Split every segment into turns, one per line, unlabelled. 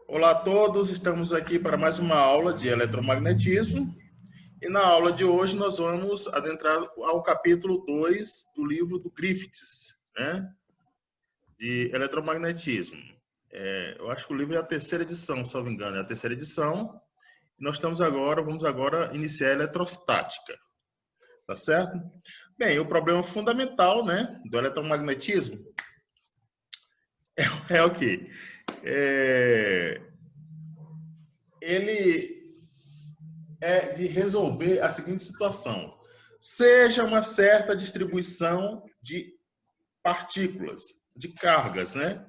Olá a todos, estamos aqui para mais uma aula de eletromagnetismo e na aula de hoje nós vamos adentrar ao capítulo 2 do livro do Griffiths, né, de eletromagnetismo. Eu acho que o livro é a terceira edição, se não me engano, é a terceira edição. Nós vamos agora iniciar a eletrostática, tá certo? Bem, o problema fundamental, né, do eletromagnetismo é o quê? Ele é de resolver a seguinte situação: seja uma certa distribuição de partículas, de cargas, né?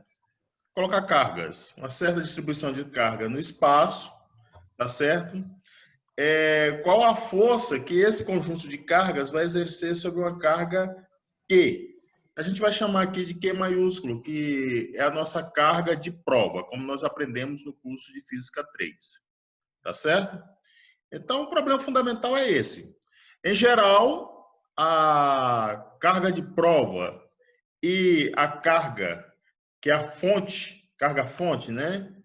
Colocar cargas, uma certa distribuição de carga no espaço, tá certo? Qual a força que esse conjunto de cargas vai exercer sobre uma carga Q? A gente vai chamar aqui de Q maiúsculo, que é a nossa carga de prova, como nós aprendemos no curso de Física 3, tá certo? Então, o problema fundamental é esse. Em geral, a carga de prova e a carga, que é a fonte, carga-fonte, né?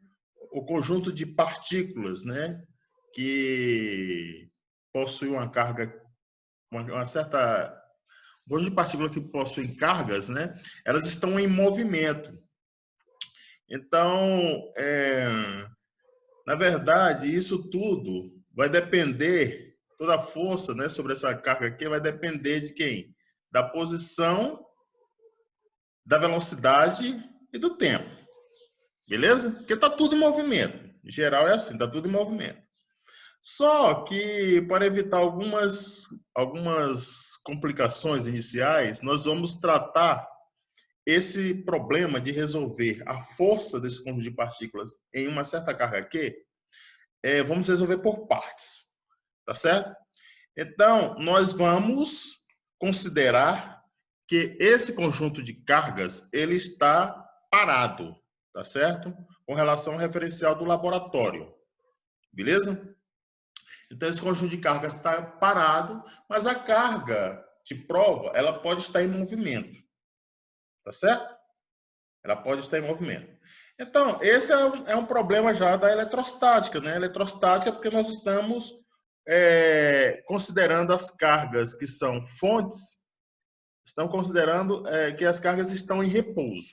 O conjunto de partículas, né? Que possui uma carga, uma certa... O conjunto de partículas que possuem cargas, né? Elas estão em movimento. Então, na verdade, isso tudo vai depender, toda a força, né, sobre essa carga aqui vai depender de quem? Da posição, da velocidade e do tempo. Beleza? Porque está tudo em movimento. Em geral é assim, está tudo em movimento. Só que, para evitar algumas complicações iniciais, nós vamos tratar esse problema de resolver a força desse conjunto de partículas em uma certa carga Q, vamos resolver por partes, tá certo? Então, nós vamos considerar que esse conjunto de cargas, ele está parado, tá certo? Com relação ao referencial do laboratório, beleza? Então, esse conjunto de cargas está parado, mas a carga de prova, ela pode estar em movimento, tá certo? Ela pode estar em movimento. Então, esse é um problema já da eletrostática, né? Eletrostática é porque nós estamos considerando as cargas que são fontes, estão considerando que as cargas estão em repouso,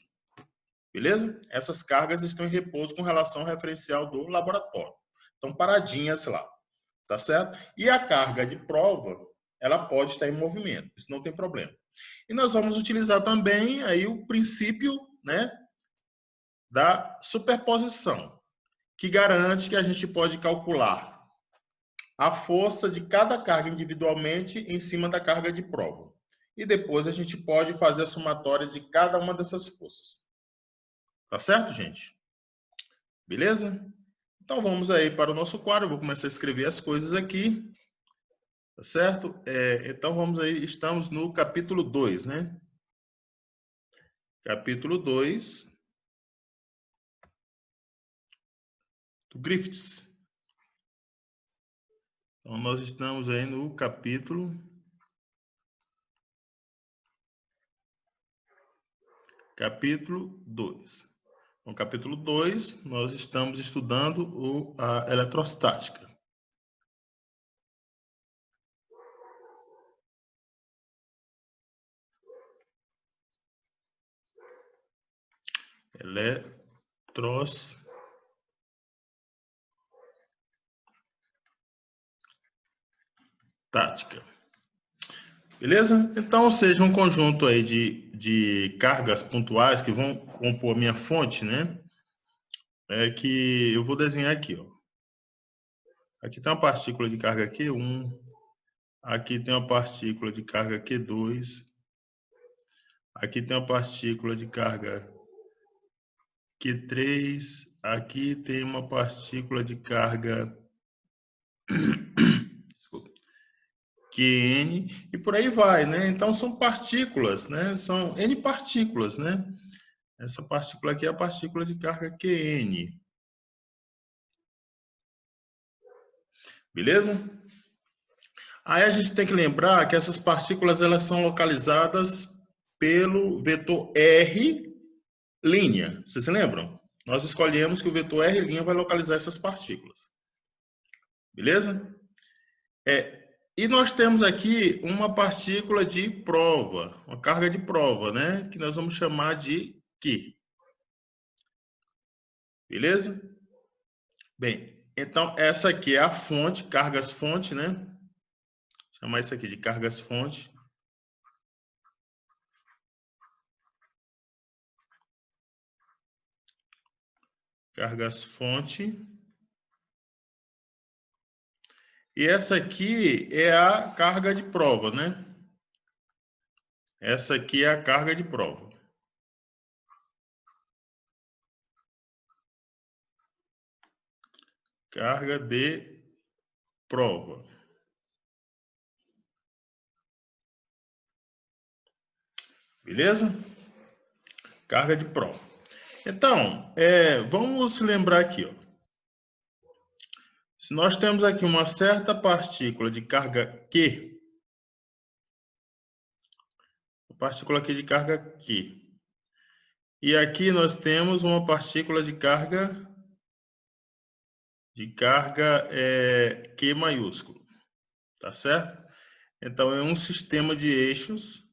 beleza? Essas cargas estão em repouso com relação ao referencial do laboratório. Estão paradinhas lá, tá certo? E a carga de prova, ela pode estar em movimento, isso não tem problema. E nós vamos utilizar também aí o princípio, né, da superposição, que garante que a gente pode calcular a força de cada carga individualmente em cima da carga de prova. E depois a gente pode fazer a somatória de cada uma dessas forças. Tá certo, gente? Beleza? Então vamos aí para o nosso quadro. Eu vou começar a escrever as coisas aqui. Tá certo? Então vamos aí, estamos no capítulo 2, né? Capítulo 2 do Griffiths. Então nós estamos aí no capítulo 2. No capítulo 2, nós estamos estudando a eletrostática. Eletrostática. Beleza? Então, seja um conjunto aí de cargas pontuais que vão compor a minha fonte, né? Que eu vou desenhar aqui, ó. Aqui tem uma partícula de carga Q1, aqui tem uma partícula de carga Q2, aqui tem uma partícula de carga Q3, aqui tem uma partícula de carga Qn, e por aí vai, né? Então, são partículas, né? São N partículas, né? Essa partícula aqui é a partícula de carga Qn. Beleza? Aí a gente tem que lembrar que essas partículas, elas são localizadas pelo vetor R'. Vocês se lembram? nós escolhemos que o vetor R' vai localizar essas partículas. Beleza? E nós temos aqui uma partícula de prova, uma carga de prova, né? Que nós vamos chamar de Q. Beleza? Bem, então essa aqui é a fonte, cargas-fonte, né? Vou chamar isso aqui de cargas-fonte. Cargas-fonte. E essa aqui é a carga de prova, né? Essa aqui é a carga de prova. Carga de prova. Beleza? Carga de prova. Então, vamos lembrar aqui, ó. Se nós temos aqui uma certa partícula de carga Q, partícula aqui de carga Q, e aqui nós temos uma partícula de carga Q maiúsculo, tá certo? Então é um sistema de eixos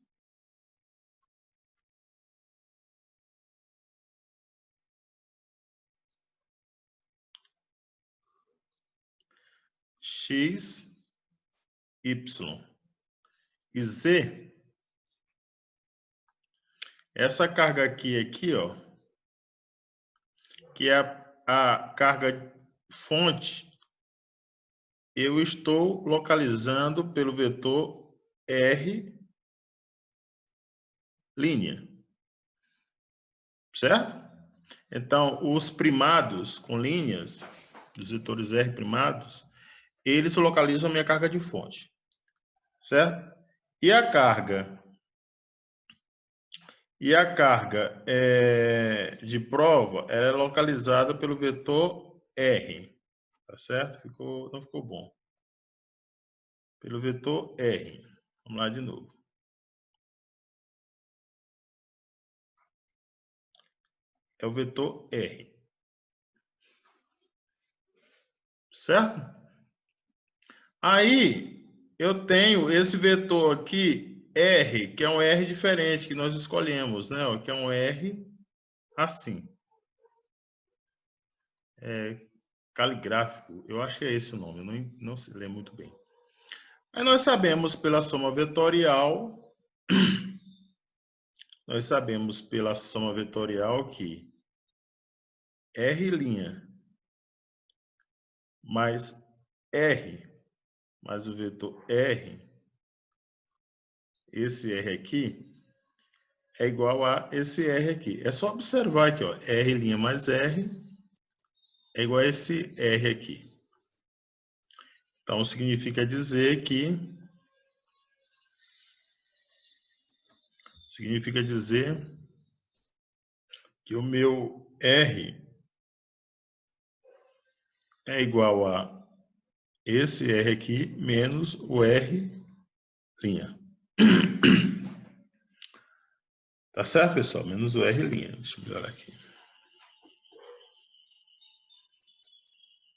X, Y e Z. Essa carga aqui, ó, que é a carga fonte, eu estou localizando pelo vetor R', certo? Então, os primados com linhas, os vetores R primados, eles localizam a minha carga de fonte, certo? E a carga de prova ela é localizada pelo vetor R, tá certo? Não ficou bom. Pelo vetor R. Vamos lá de novo. É o vetor R. Certo? Aí, eu tenho esse vetor aqui, R, que é um R diferente, que nós escolhemos, né? Que é um R assim. Caligráfico, eu acho que é esse o nome, não se lê muito bem. Aí nós sabemos pela soma vetorial, que R' mais R, mais o vetor R, esse R aqui, é igual a esse R aqui. É só observar aqui, ó, R' mais R é igual a esse R aqui. Então, significa dizer que o meu R é igual a esse R aqui menos o R'. Tá certo, pessoal? Menos o R'. Deixa eu melhorar aqui.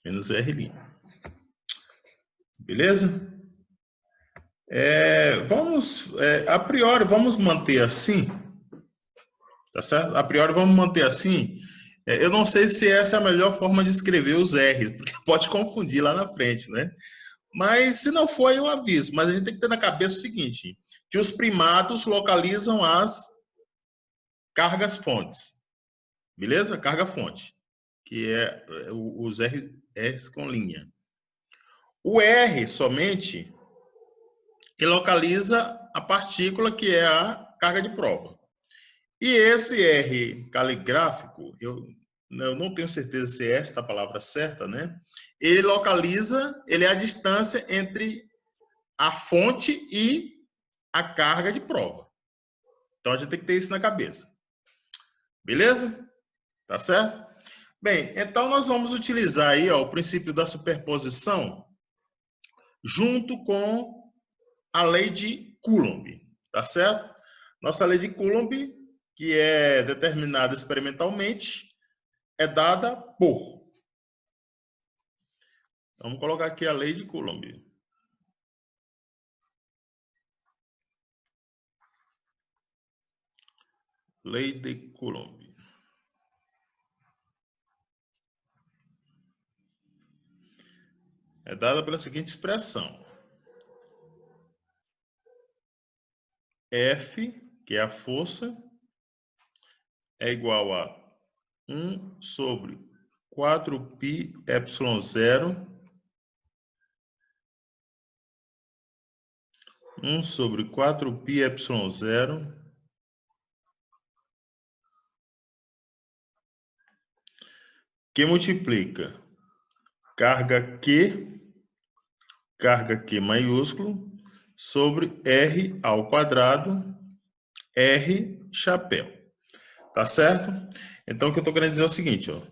Menos R'. Beleza? A priori, vamos manter assim. Tá certo? A priori, vamos manter assim. Eu não sei se essa é a melhor forma de escrever os R's, porque pode confundir lá na frente, né? Mas se não for, eu aviso. Mas a gente tem que ter na cabeça o seguinte, que os primados localizam as cargas fontes. Beleza? Carga fonte, que é os R's com linha. O R somente que localiza a partícula que é a carga de prova. E esse R caligráfico, eu não tenho certeza se é esta a palavra certa, né? Ele é a distância entre a fonte e a carga de prova. Então, a gente tem que ter isso na cabeça. Beleza? Tá certo? Bem, então nós vamos utilizar aí, ó, o princípio da superposição junto com a lei de Coulomb, tá certo? Nossa lei de Coulomb, que é determinada experimentalmente, é dada por. Vamos colocar aqui a lei de Coulomb. Lei de Coulomb. É dada pela seguinte expressão. F, que é a força, é igual a 1 sobre 4π epsilon 0, 1 sobre 4π epsilon 0, que multiplica carga Q maiúsculo, sobre R ao quadrado, R chapéu. Tá certo? Então, o que eu estou querendo dizer é o seguinte, ó.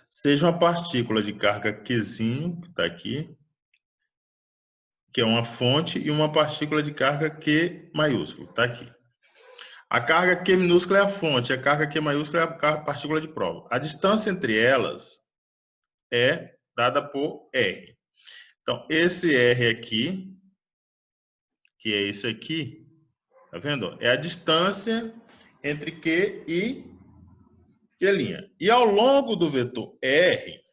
Seja uma partícula de carga Qzinho, que está aqui, que é uma fonte, e uma partícula de carga Q maiúsculo, está aqui. A carga Q minúscula é a fonte, a carga Q maiúscula é a partícula de prova. A distância entre elas é dada por R. Então, esse R aqui, que é esse aqui, tá vendo? É a distância entre Q e Q'. E ao longo do vetor R,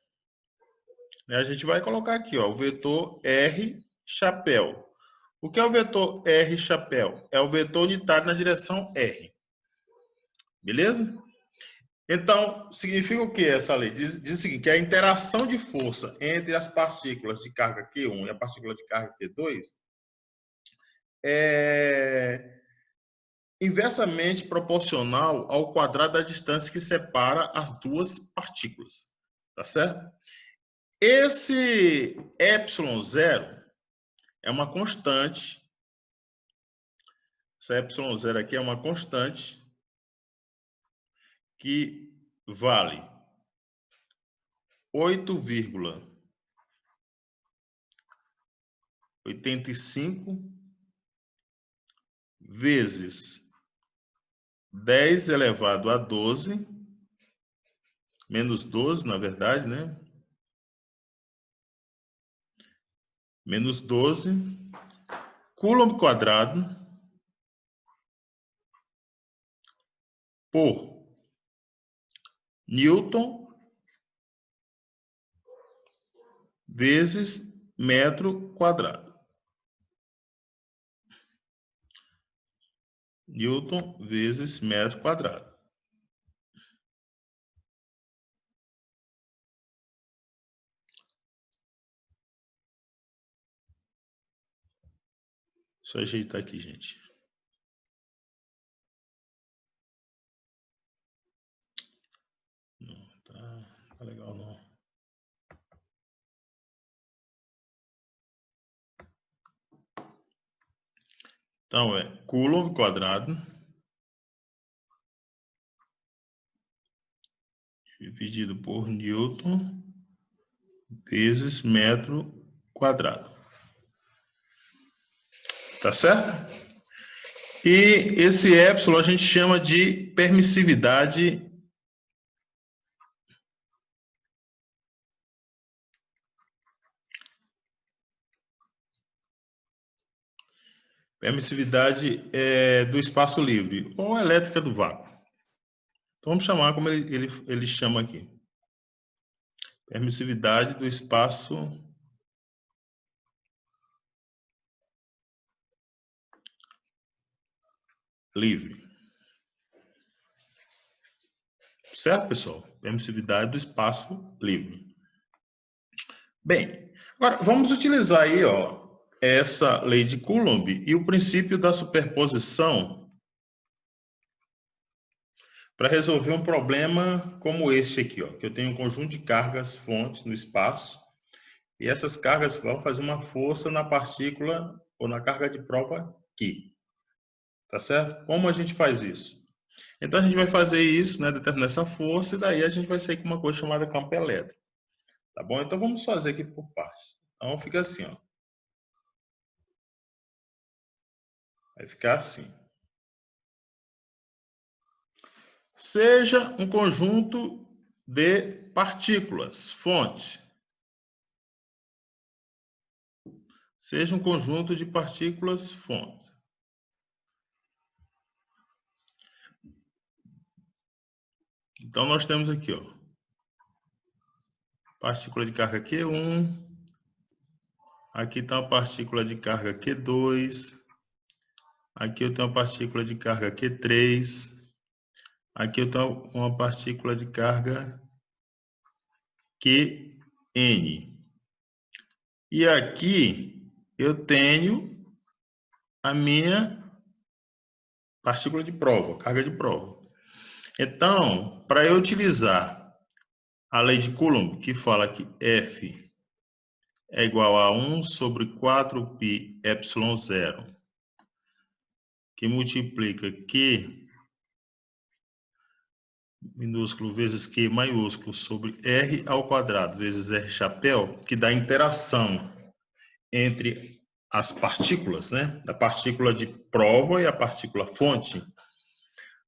né, a gente vai colocar aqui, ó, o vetor R chapéu. O que é o vetor R chapéu? É o vetor unitário na direção R. Beleza? Então, significa o que essa lei? Diz o seguinte, que a interação de força entre as partículas de carga Q1 e a partícula de carga Q2 é inversamente proporcional ao quadrado da distância que separa as duas partículas. Tá certo? Esse ε0 é uma constante. Essa ε0 aqui é uma constante que vale 8,85 vezes 10 elevado a 12, menos 12, na verdade, né? Menos 12, Coulomb quadrado, por Newton vezes metro quadrado. Newton vezes metro quadrado. Deixa eu ajeitar aqui, gente. Não, tá legal não. Então, é Coulomb quadrado dividido por Newton vezes metro quadrado. Tá certo? E esse epsilon a gente chama de permissividade do espaço livre, ou elétrica do vácuo. Então, vamos chamar como ele chama aqui. Permissividade do espaço livre. Certo, pessoal? Permissividade do espaço livre. Bem, agora vamos utilizar aí, ó, essa lei de Coulomb e o princípio da superposição para resolver um problema como este aqui, ó, que eu tenho um conjunto de cargas fontes no espaço e essas cargas vão fazer uma força na partícula ou na carga de prova Q. Tá certo? Como a gente faz isso? Então, a gente vai fazer isso, né, determinar essa força, e daí a gente vai sair com uma coisa chamada campo elétrico. Tá bom? Então, vamos fazer aqui por partes. Então, fica assim, ó. Vai ficar assim. Seja um conjunto de partículas, fonte. Seja um conjunto de partículas, fonte. Então, nós temos aqui, ó, partícula de carga Q1. Aqui está uma partícula de carga Q2. Aqui eu tenho uma partícula de carga Q3. Aqui eu tenho uma partícula de carga Qn. E aqui eu tenho a minha partícula de prova, carga de prova. Então, para eu utilizar a lei de Coulomb, que fala que F é igual a 1 sobre 4π ε0, que multiplica Q minúsculo vezes Q maiúsculo sobre R ao quadrado vezes R chapéu, que dá interação entre as partículas, né? A partícula de prova e a partícula fonte.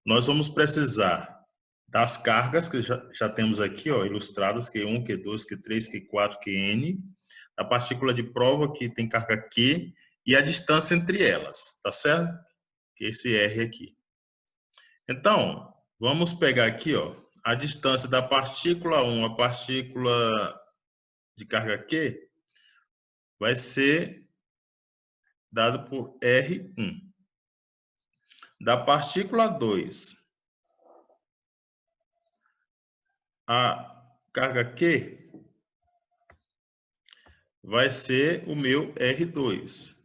Nós vamos precisar das cargas que já temos aqui, ó, ilustradas, Q1, Q2, Q3, Q4, Qn. A partícula de prova que tem carga Q e a distância entre elas, tá certo? Esse R aqui. Então, vamos pegar aqui, ó, a distância da partícula 1 à partícula de carga Q vai ser dado por R1. Da partícula 2 a carga Q vai ser o meu R2.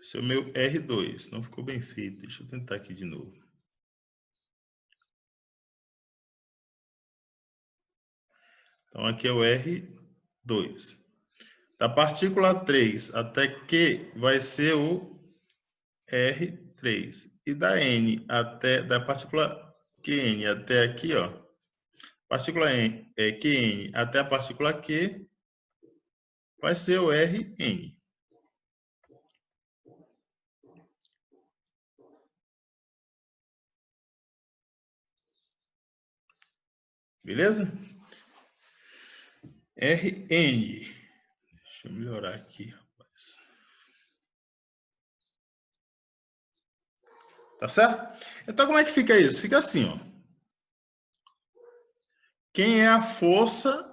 Esse é o meu R2. Não ficou bem feito. Deixa eu tentar aqui de novo. Então, aqui é o R2. Da partícula 3 até Q vai ser o R3. E da N até, da partícula Qn até aqui, ó, partícula N, Qn até a partícula Q vai ser o Rn. Beleza? Rn. Deixa eu melhorar aqui, rapaz. Tá certo? Então, como é que fica isso? Fica assim, ó. Quem é a força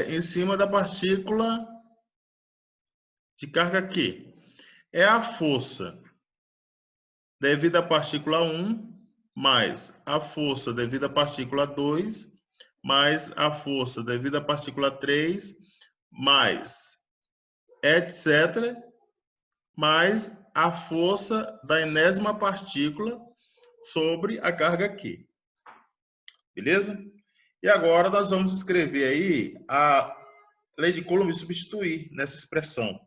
em cima da partícula de carga Q? É a força devida à partícula 1 mais a força devida à partícula 2 mais a força devida à partícula 3 mais etc. mais a força da enésima partícula sobre a carga Q. Beleza? E agora nós vamos escrever aí a lei de Coulomb e substituir nessa expressão.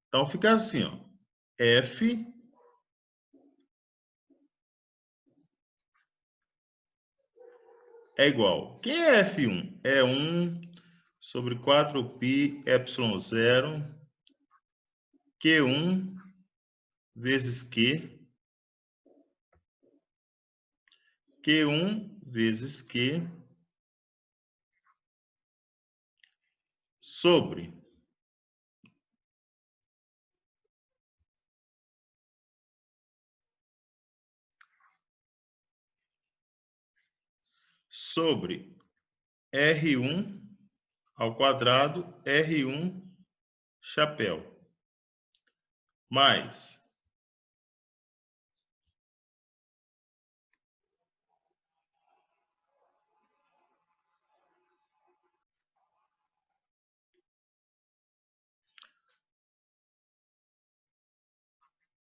Então fica assim, ó. F é igual. Quem é F1? É 1 sobre 4π ε0 Q1 vezes Q. Q1 vezes Q sobre R1 ao quadrado R1 chapéu mais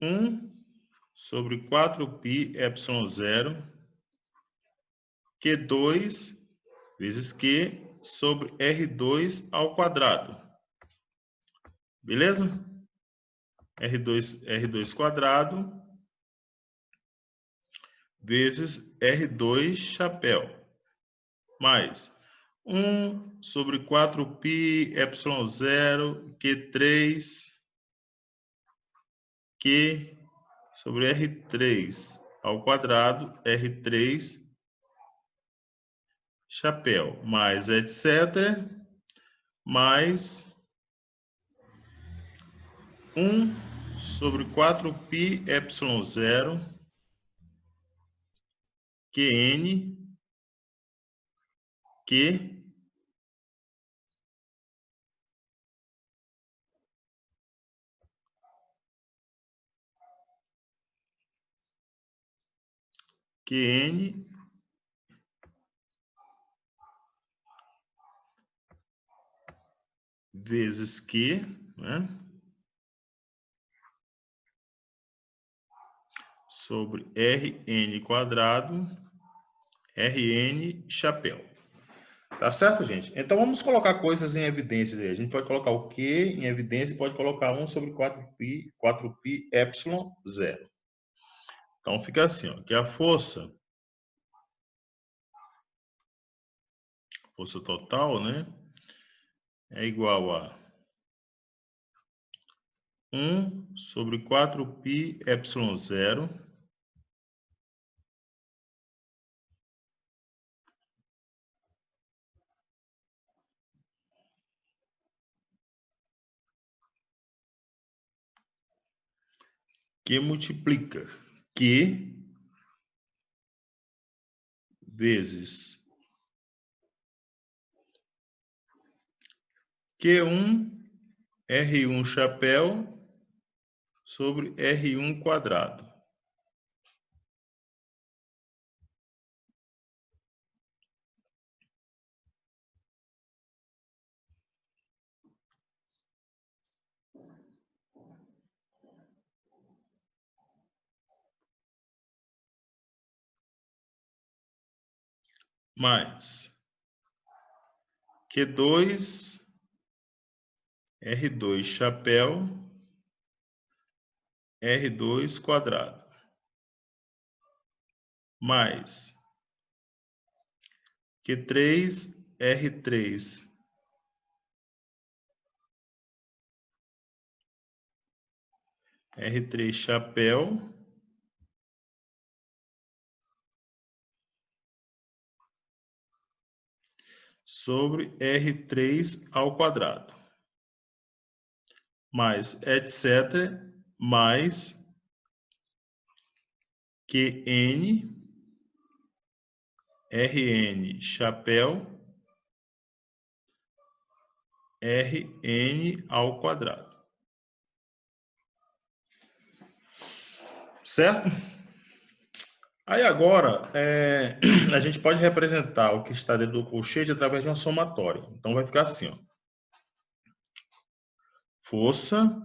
1 sobre 4π ε0 Q2 vezes Q sobre R2 ao quadrado. Beleza? R2 quadrado vezes R2 chapéu mais 1 sobre 4π ε0 Q3 Q sobre R3 ao quadrado, R3 chapéu, mais etc, mais 1 sobre 4π ε0 Qn Q Qn vezes Q, né? Sobre Rn quadrado, Rn chapéu. Tá certo, gente? Então, vamos colocar coisas em evidência aí. A gente pode colocar o Q em evidência e pode colocar 1 sobre 4π ε0. Então, fica assim, ó, que a força total, né, é igual a 1 sobre 4π ε0 que multiplica Q vezes Q1 R1 chapéu sobre R1 quadrado. Mais Q2 R2 chapéu R2 quadrado. Mais Q3 R3 R3 chapéu sobre R3 ao quadrado, mais etc, mais Qn Rn chapéu Rn ao quadrado. Certo? Aí agora, a gente pode representar o que está dentro do colchete através de uma somatória. Então, vai ficar assim, ó. Força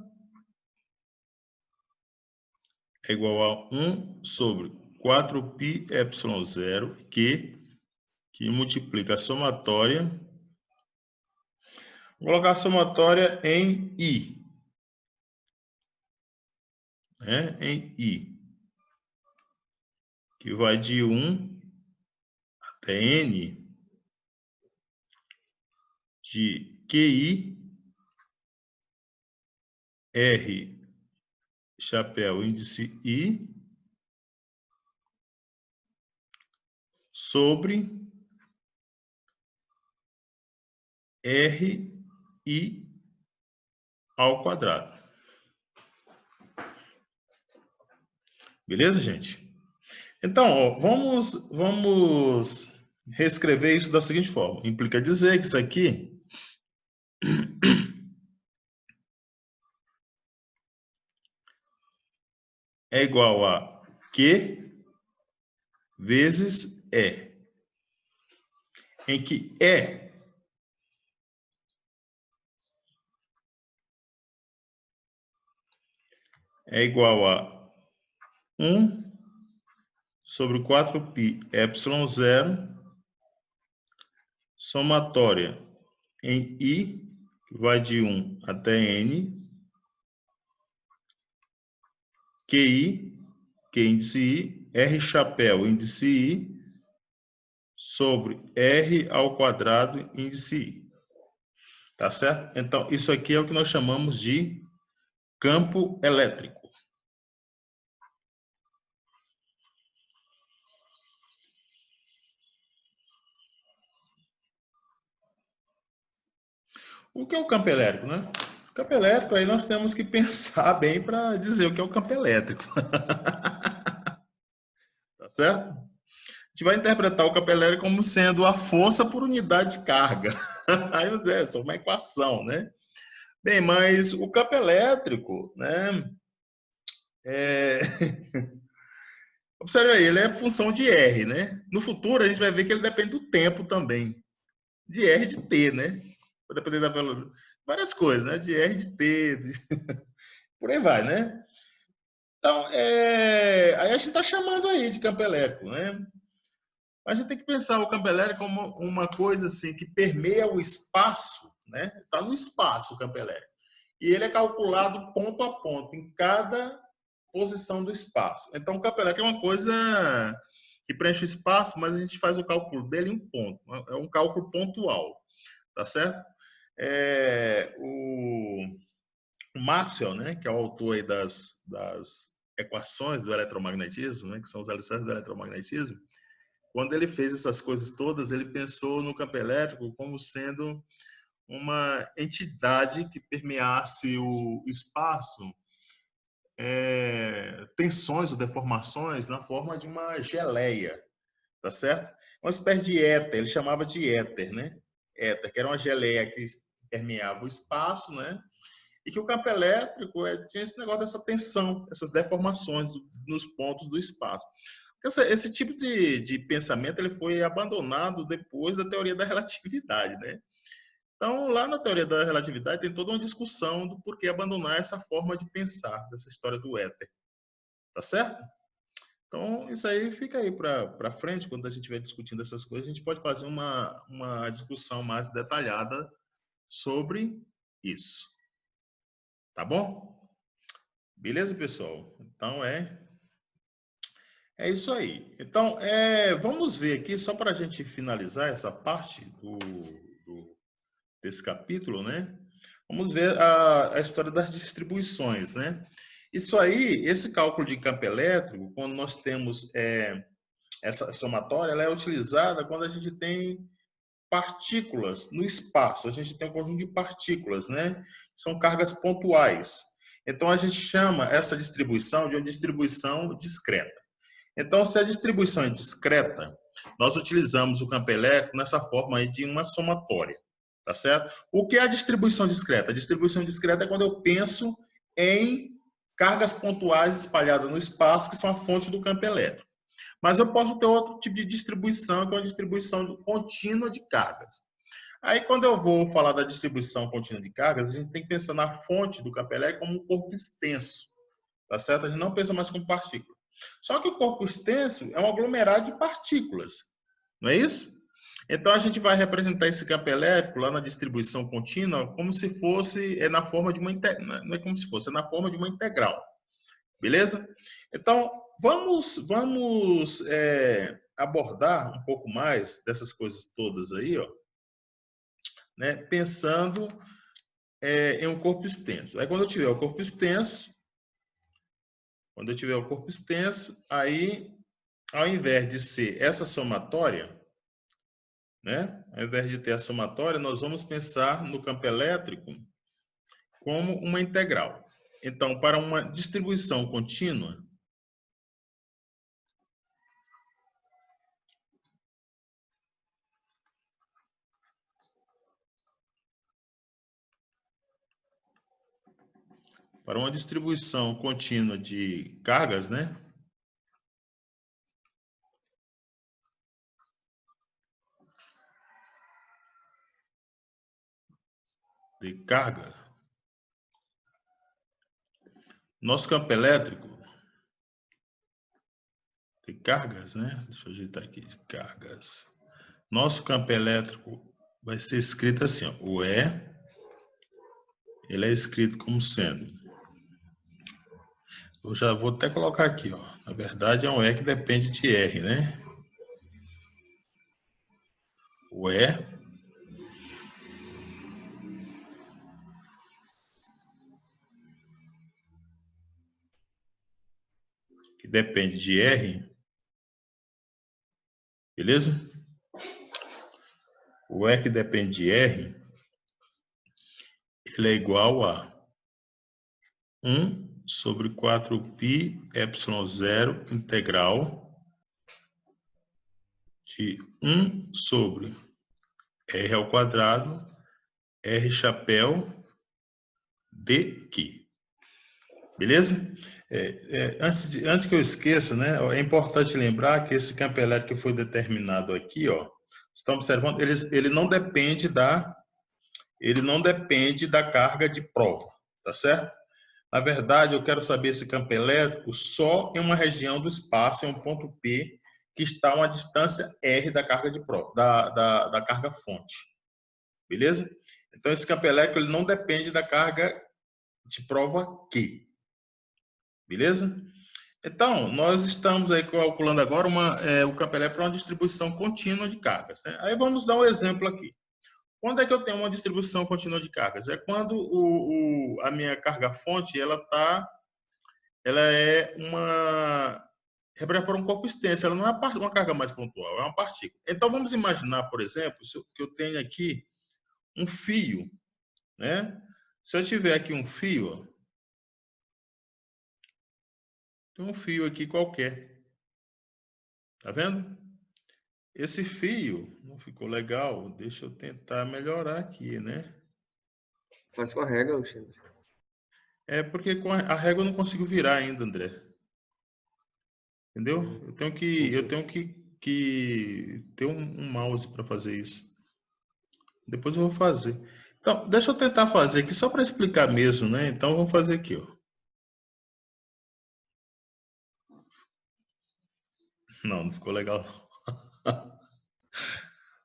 é igual a 1 sobre 4π ε0, que multiplica a somatória. Vou colocar a somatória em I. Né? Em I. Que vai de 1 até N de QI R chapéu índice I sobre RI ao quadrado. Beleza, gente? Então, ó, vamos reescrever isso da seguinte forma. Implica dizer que isso aqui é igual a Q vezes E, em que E é igual a 1 sobre 4π ε0, somatória em I, que vai de 1 até N, QI, que é índice I, R chapéu, índice I, sobre R ao quadrado índice I. Tá certo? Então, isso aqui é o que nós chamamos de campo elétrico. O que é o campo elétrico, né? O campo elétrico, aí nós temos que pensar bem para dizer o que é o campo elétrico. Tá certo? A gente vai interpretar o campo elétrico como sendo a força por unidade de carga. Aí é só uma equação, né? Bem, mas o campo elétrico, né? É... Observe aí, ele é função de R, né? No futuro, a gente vai ver que ele depende do tempo também. De R e de T, né? Vai depender da velocidade. Várias coisas, né? De R e de T. Por aí vai, né? Então, aí a gente está chamando aí de campo elétrico, né? A gente tem que pensar o campo elétrico como uma coisa assim que permeia o espaço, né? Está no espaço o campo elétrico. E ele é calculado ponto a ponto, em cada posição do espaço. Então, o campo elétrico é uma coisa que preenche o espaço, mas a gente faz o cálculo dele em um ponto. É um cálculo pontual, tá certo? O Maxwell, né, que é o autor aí das equações do eletromagnetismo, né, que são os alicerces do eletromagnetismo, quando ele fez essas coisas todas, ele pensou no campo elétrico como sendo uma entidade que permeasse o espaço, tensões ou deformações na forma de uma geleia, tá certo? Uma espécie de éter, ele chamava de éter, né? Éter, que era uma geleia que permeava o espaço, né? E que o campo elétrico tinha esse negócio dessa tensão, essas deformações nos pontos do espaço. Esse tipo de pensamento ele foi abandonado depois da teoria da relatividade, né? Então, lá na teoria da relatividade tem toda uma discussão do porquê abandonar essa forma de pensar, dessa história do éter. Tá certo? Então, isso aí fica aí para frente, quando a gente estiver discutindo essas coisas, a gente pode fazer uma discussão mais detalhada sobre isso. Tá bom? Beleza, pessoal? Então, é isso aí. Então, vamos ver aqui, só para a gente finalizar essa parte desse capítulo, né? Vamos ver a história das distribuições, né? Isso aí, esse cálculo de campo elétrico, quando nós temos essa somatória, ela é utilizada quando a gente tem partículas no espaço. A gente tem um conjunto de partículas, né? São cargas pontuais. Então, a gente chama essa distribuição de uma distribuição discreta. Então, se a distribuição é discreta, nós utilizamos o campo elétrico nessa forma aí de uma somatória, tá certo? O que é a distribuição discreta? A distribuição discreta é quando eu penso em cargas pontuais espalhadas no espaço, que são a fonte do campo elétrico. Mas eu posso ter outro tipo de distribuição, que é uma distribuição contínua de cargas. Aí, quando eu vou falar da distribuição contínua de cargas, a gente tem que pensar na fonte do campo elétrico como um corpo extenso, tá certo? A gente não pensa mais como partícula. Só que o corpo extenso é um aglomerado de partículas, não é isso? Então, a gente vai representar esse campo elétrico lá na distribuição contínua como se fosse, na forma de uma, não é como se fosse, é na forma de uma integral, beleza? Então, vamos abordar um pouco mais dessas coisas todas aí, ó, né? Pensando em um corpo extenso. Aí, quando eu tiver o corpo extenso, aí, ao invés de ser essa somatória, né? Ao invés de ter a somatória, nós vamos pensar no campo elétrico como uma integral. Então, para uma distribuição contínua, de cargas, né? De carga. Nosso campo elétrico de cargas, né? Deixa eu ajeitar aqui, de cargas. Nosso campo elétrico vai ser escrito assim, ó, o E, ele é escrito como sendo. Eu já vou até colocar aqui, ó. Na verdade é um E que depende de R, né? o E, que depende de R, beleza? O E que depende de R, ele é igual a 1 sobre 4π ε0 integral de 1 sobre R ao quadrado, R chapéu dq. Beleza? Antes que eu esqueça, né, é importante lembrar que esse campo elétrico que foi determinado aqui, ó, estão observando, ele não depende da carga de prova, tá certo? Na verdade, eu quero saber esse campo elétrico só em uma região do espaço, em um ponto P, que está a uma distância R da carga de prova, da carga fonte. Beleza? Então, esse campo elétrico ele não depende da carga de prova Q. Beleza? Então, nós estamos aí calculando agora o campo elétrico para uma distribuição contínua de cargas, né? Aí vamos dar um exemplo aqui. Quando é que eu tenho uma distribuição contínua de cargas? É quando a minha carga fonte ela é representa por um corpo extenso, ela não é uma carga mais pontual, é uma partícula. Então, vamos imaginar, por exemplo, que eu tenho aqui um fio, né? Se eu tiver aqui um fio, ó, tem um fio aqui qualquer, tá vendo? Esse fio não ficou legal, deixa eu tentar melhorar aqui, né?
Faz com a régua, Alexandre.
É porque com a régua eu não consigo virar ainda, André. Entendeu? Eu tenho que ter um mouse para fazer isso. Depois eu vou fazer. Então, deixa eu tentar fazer aqui só para explicar mesmo, né? Então, vamos fazer aqui, ó. Não ficou legal.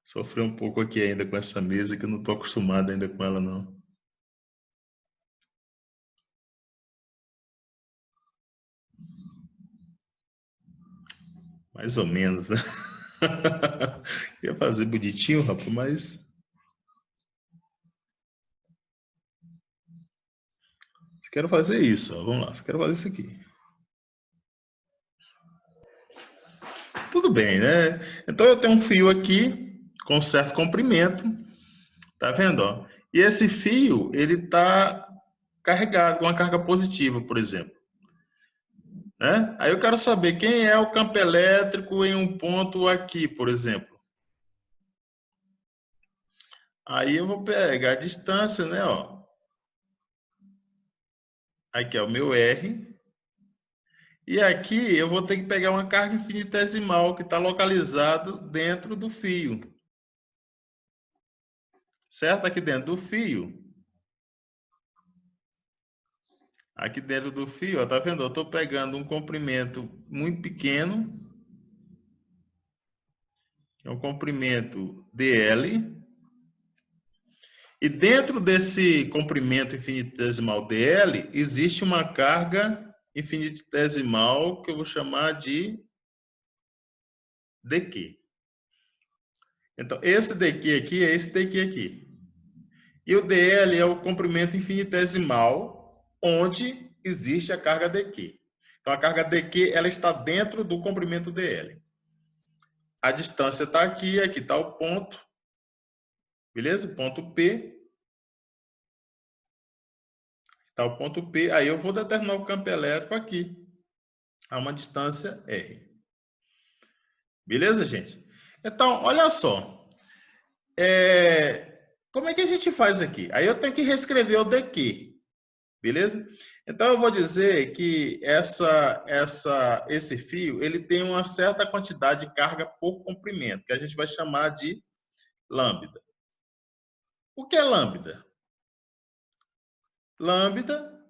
Sofri um pouco aqui ainda com essa mesa, que eu não estou acostumado ainda com ela, não. Mais ou menos, né? Ia fazer bonitinho, rapaz, mas... Quero fazer isso, ó. Vamos lá. Quero fazer isso aqui. Tudo bem, né? Então, eu tenho um fio aqui com certo comprimento. Tá vendo, ó? E esse fio, ele tá carregado com uma carga positiva, por exemplo. Né? Aí eu quero saber quem é o campo elétrico em um ponto aqui, por exemplo. Aí eu vou pegar a distância, né? Ó. Aqui é o meu R. E aqui eu vou ter que pegar uma carga infinitesimal que está localizado dentro do fio. Certo? Aqui dentro do fio. Aqui dentro do fio, ó, tá vendo? Eu estou pegando um comprimento muito pequeno. É um comprimento dl. E dentro desse comprimento infinitesimal dl, existe uma carga infinitesimal que eu vou chamar de dq. Então, esse dq aqui é esse dq aqui. E o dl é o comprimento infinitesimal onde existe a carga dq. Então, a carga dq ela está dentro do comprimento dl. A distância está aqui está o ponto. Beleza? Ponto P. Está o ponto P. Aí eu vou determinar o campo elétrico aqui, a uma distância R. Beleza, gente? Então, olha só. Como é que a gente faz aqui? Aí eu tenho que reescrever o dq. Beleza? Então, eu vou dizer que esse fio ele tem uma certa quantidade de carga por comprimento, que a gente vai chamar de lambda. O que é lambda? Lambda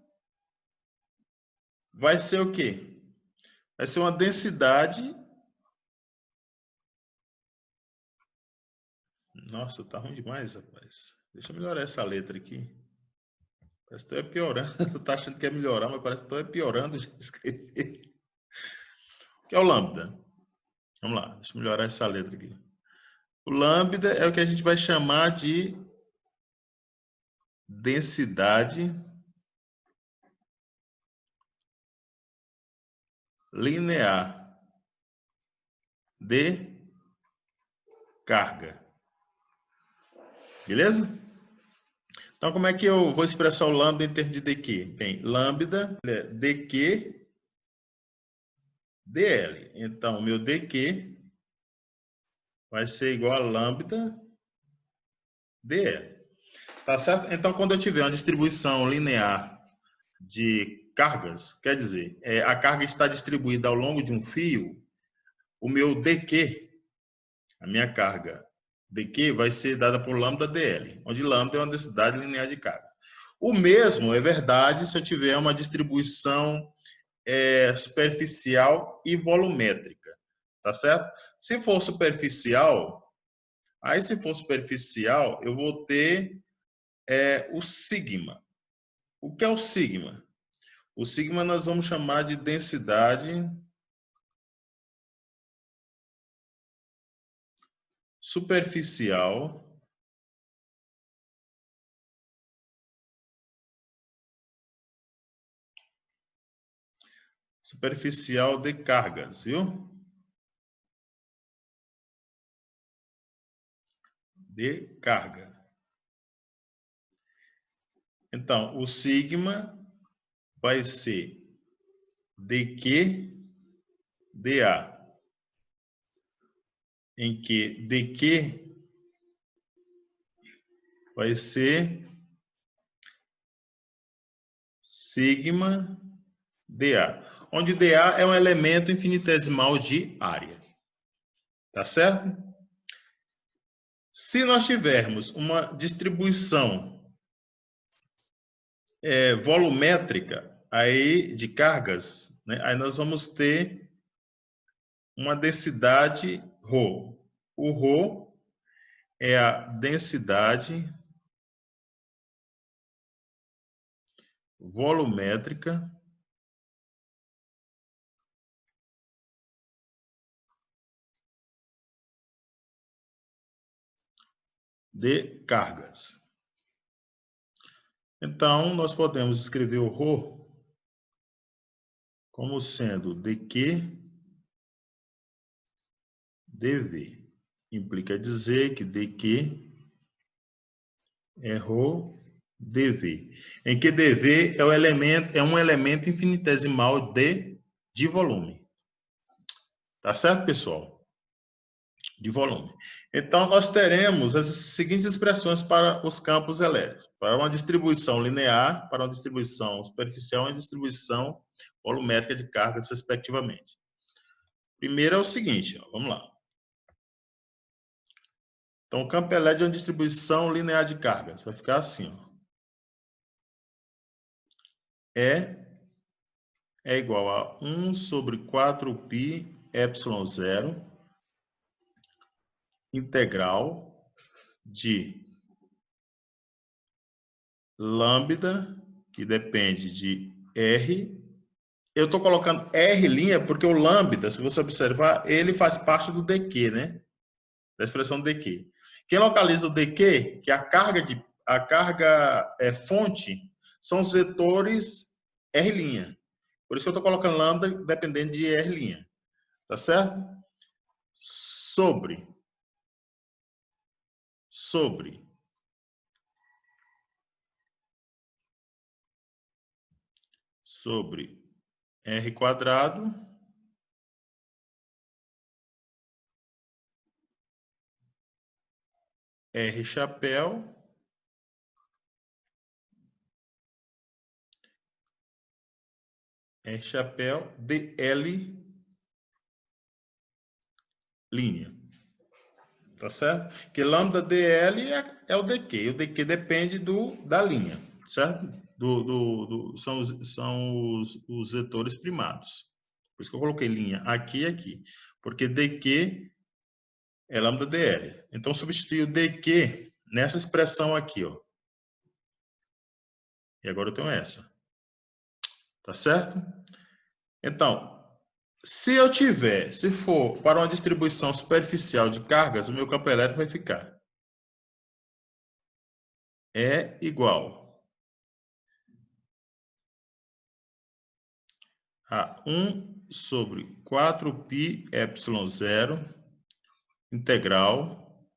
vai ser o quê? Vai ser uma densidade... Nossa, tá ruim demais, rapaz. Deixa eu melhorar essa letra aqui. Parece que estou piorando. Tu tá achando que é melhorar, mas parece que estou piorando de escrever. O que é o lambda? Vamos lá, deixa eu melhorar essa letra aqui. O lambda é o que a gente vai chamar de densidade linear de carga. Beleza? Então, como é que eu vou expressar o lambda em termos de dq? Tem lambda dq dl. Então, meu dq vai ser igual a lambda dl. Tá certo? Então, quando eu tiver uma distribuição linear de cargas, quer dizer, a carga está distribuída ao longo de um fio, o meu dq, a minha carga dq, vai ser dada por lambda dl, onde lambda é uma densidade linear de carga. O mesmo é verdade se eu tiver uma distribuição superficial e volumétrica, tá certo? Se for superficial, eu vou ter o sigma. O que é o sigma? O sigma nós vamos chamar de densidade superficial de cargas, viu? De carga. Então, o sigma vai ser dq dA, em que dq vai ser sigma dA, onde dA é um elemento infinitesimal de área. Tá certo? Se nós tivermos uma distribuição volumétrica aí de cargas, né, aí nós vamos ter uma densidade ρ. O ρ é a densidade volumétrica de cargas. Então, nós podemos escrever o ρ como sendo dq dv. Implica dizer que dq é ρ dv, em que dv é um elemento infinitesimal de volume. Tá certo, pessoal? De volume. Então, nós teremos as seguintes expressões para os campos elétricos. Para uma distribuição linear, para uma distribuição superficial e uma distribuição volumétrica de cargas, respectivamente. Primeiro é o seguinte, ó, vamos lá. Então, o campo elétrico é uma distribuição linear de cargas. Vai ficar assim, ó. É igual a 1 sobre 4π epsilon zero integral de lambda, que depende de R. Eu estou colocando R' porque o lambda, se você observar, ele faz parte do dq, né? Da expressão dq. Quem localiza o dq, que é a carga fonte, são os vetores R'. Por isso que eu estou colocando lambda dependendo de R'. Tá certo? Sobre R quadrado R chapéu dl linha. Tá certo? Que lambda dl é o dq. O dq depende da linha, certo? São os vetores primários. Por isso que eu coloquei linha aqui e aqui. Porque dq é lambda dl. Então, substitui o dq nessa expressão aqui, ó. E agora eu tenho essa. Tá certo? Então, Se for para uma distribuição superficial de cargas, o meu campo elétrico vai ficar E igual a 1 sobre 4π epsilon 0 integral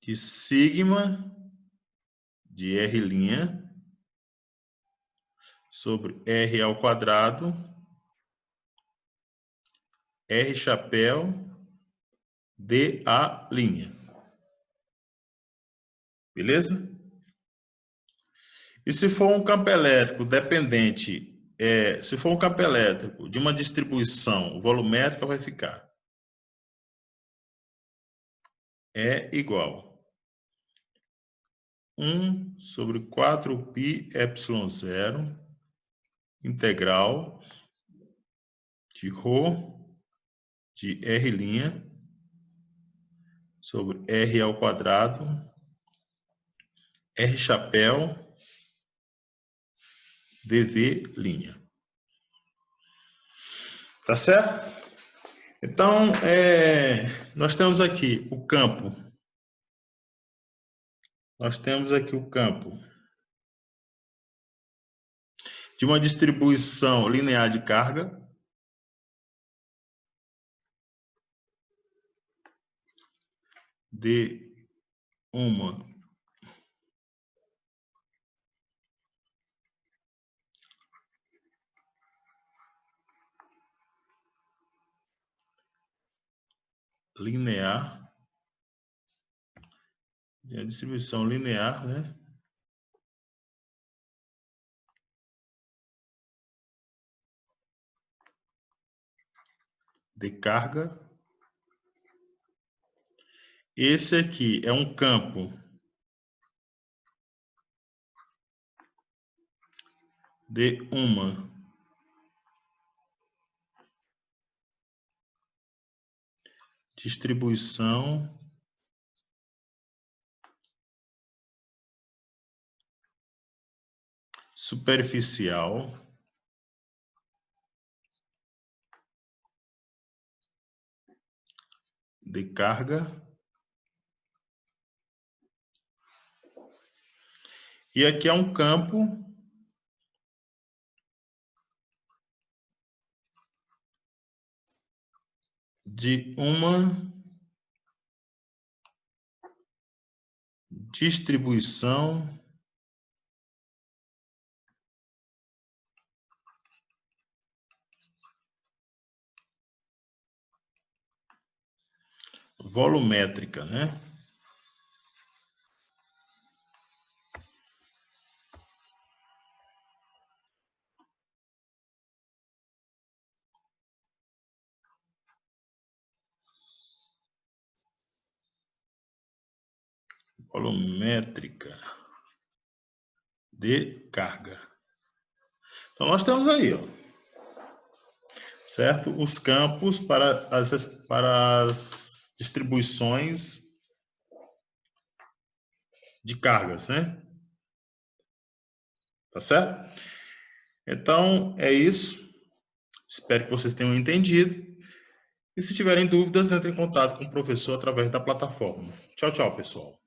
de sigma de R' sobre R ao quadrado, R chapéu, dA'. Beleza? E se for um campo elétrico dependente, se for um campo elétrico de uma distribuição volumétrica, vai ficar E igual 1 sobre 4π epsilon 0 integral de ρ de R' sobre R ao quadrado, R chapéu, dV'. Tá certo? Então, nós temos aqui o campo. Nós temos aqui o campo de uma distribuição linear de carga. De uma linear, de distribuição linear, né? De carga. Esse aqui é um campo de uma distribuição superficial de carga. E aqui é um campo de uma distribuição volumétrica, né? Volumétrica de carga. Então, nós temos aí, ó, certo? Os campos para as distribuições de cargas, né? Tá certo? Então, é isso. Espero que vocês tenham entendido. E se tiverem dúvidas, entre em contato com o professor através da plataforma. Tchau, tchau, pessoal.